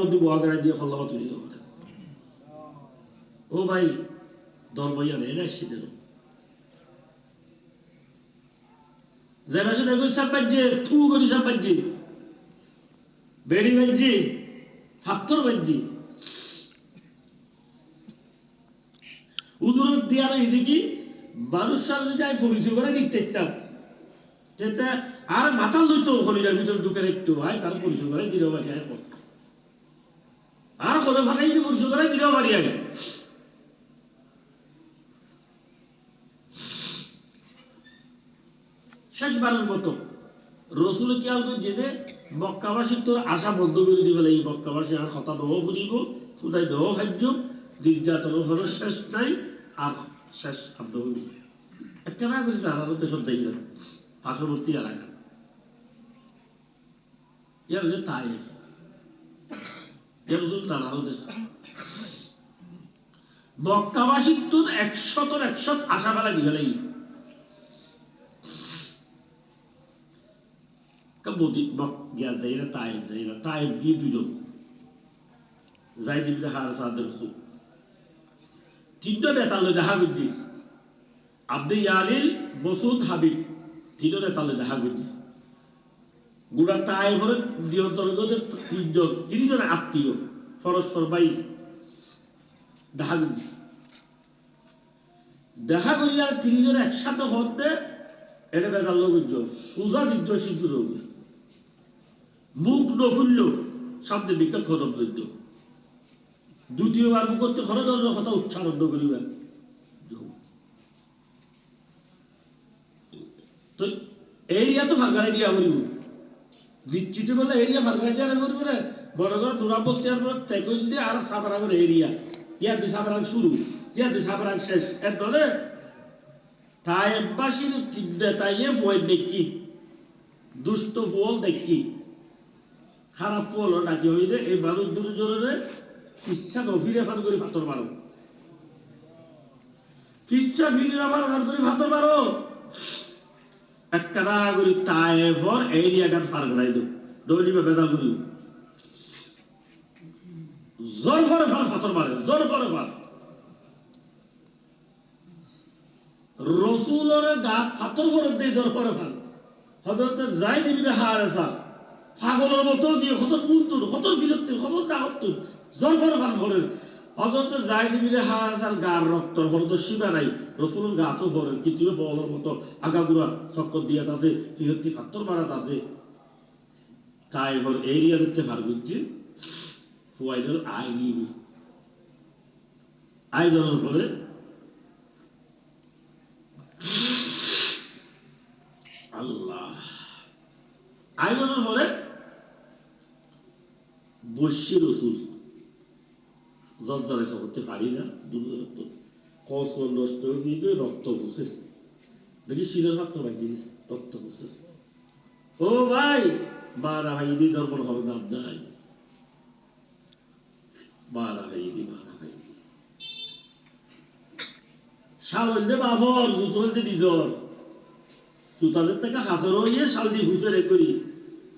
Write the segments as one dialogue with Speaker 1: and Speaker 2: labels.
Speaker 1: দিয়ে খল্লা তুলি ও ভাই দরবাইয়া নেই না সেদিন যারা সেটা সাপ বাজছে থু করি সাপ বাজছে বেড়ি বাজছে হাত্তর বাজছে উদর দেওয়ার এদিকে মানুষ সামনে যায় পরিচয় করে দেখতাম যেটা আর মাথা লইতো হলিটার ভিতরে ঢুকে একটু হয় তার পরিচয় করে দিলেও বাড়ি আয় আর কোনো ভাষাই যে পরিচয় করে দিলেও বাড়ি আয় শেষবারের মতো রসুল কি আলবে যেতে মক্কাবাসীর তোর আশা বন্ধ করে দিবে এই মক্কাবাসী আর কথা দহ ফুদিব ফুদাই দহ খাদ্য নির্যাতন হলো শেষ নাই আর শেষ শব্দ হইল একটা না করে তারাতে সব যাই যাবে পার্শ্ববর্তী এলাকা ইয়ার হচ্ছে তাই মক্কাবাসীর তোর 100 আশা ফেলা দিবে এই জ্ঞান দেয় না তাই দিয়ে দুজন যাই দিবি হার সাদের তিনটা নেতা লই দেখা করছি আব্দে ইয়ালিল মসুদ হাবিব তিনটা নেতা লই দেখা করছি গুড়া তাই ভরে দিয়ন্তর্গত তিনজন আত্মীয় পরস্পর ভাই দেখা করি আর তিনজন একসাথে হতে এটা বেজার লোক সোজা দিদ্য সিদ্ধ রোগ মুখ নকুল্য সামনে দিকটা খরচ দিত দ্বিতীয়বার মুখ করতে খরচ কথা উচ্চারণ করিবে তো এরিয়া তো ভাগাই দিয়া করিব নিশ্চিত বলে এরিয়া ভাগাই দিয়া করবে না বড় করে তোরা বসে আর থেকে যদি আর সাবারাগের এরিয়া ইয়ার দুই সাবারাগ শুরু ইয়ার দুই সাবারাগ শেষ এর ধরে তাইবাসীর তাইয়ে ভয় দেখি দুষ্ট ফল দেখি খারাপ ফল ডাকি হইলে এই মানুষ দুজনের ইচ্ছা গভীরে ফান করে ভাতর মারো ইচ্ছা ফিরে আবার ফান করে ভাতর মারো একটা না করি তাইফর এরিয়াটার ফার করাই দেব দৌড়িবে বেদা করি জোর করে ফার ভাতর মারে জোর করে ফার রসুলের গা ফাতর করে দেয় জোর করে ফার হযরত যায়েদ ইবনে হারেসা পাগলের মতো গিয়ে কত পুতুর কত বিরক্তি কত তাকতুর জোর করে ফার করে হযরত যায়েদ ইবনে হারেসার গার রক্ত হয়তো সীমা নাই রসুলের গা তো ভরে কিন্তু বলের মতো আগাগুড়া চক্কর দিয়ে তাতে ফিরতি ফাতর মারা তাতে তাই এবার এরিয়া দেখতে ফার করছে ফুয়াইডাল আয়োজনের ফলে আল্লাহ আয়োজনের ফলে বৈশ্যী রসুল জর্জরে করতে পারি না কস নষ্ট হয়ে রক্ত বসে দেখি শিরের রক্ত বাজি রক্ত বসে ও ভাই মারা ভাই ইদি দর্পণ হবে না নাই মারা ভাই ইদি শাল হইলে বাবর জুতো হইতে নিজর জুতাদের থেকে হাসর হইয়ে শাল দিয়ে হুসের এ করি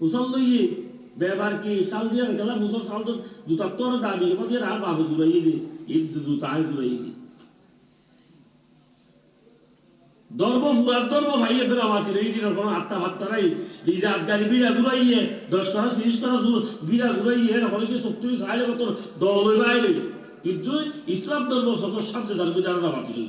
Speaker 1: হুসাল লইয়ে ব্যবহার কি শাল দিয়ে গেলাম হুসর শাল তো জুতার তো আর দাবি এবার দিয়ে আর বাবু জুড়াইয়ে দি ঈদ জুতা আয় জুড়াইয়ে দি দর্ব ফুরার দর্ব ভাইয়ে ফের আমাকে এই দিনের কোনো আত্মা ভাত্তা নাই নিজে আবগারি বিড়া জুড়াইয়ে 10 করা 30 করা বিড়া জুড়াইয়ে হলে শক্তি সাইলে মতো দল হইবে আইলে কিন্তু ইসলাম ধর্ম সদস্য সামনে যার বিধারণা বাতিল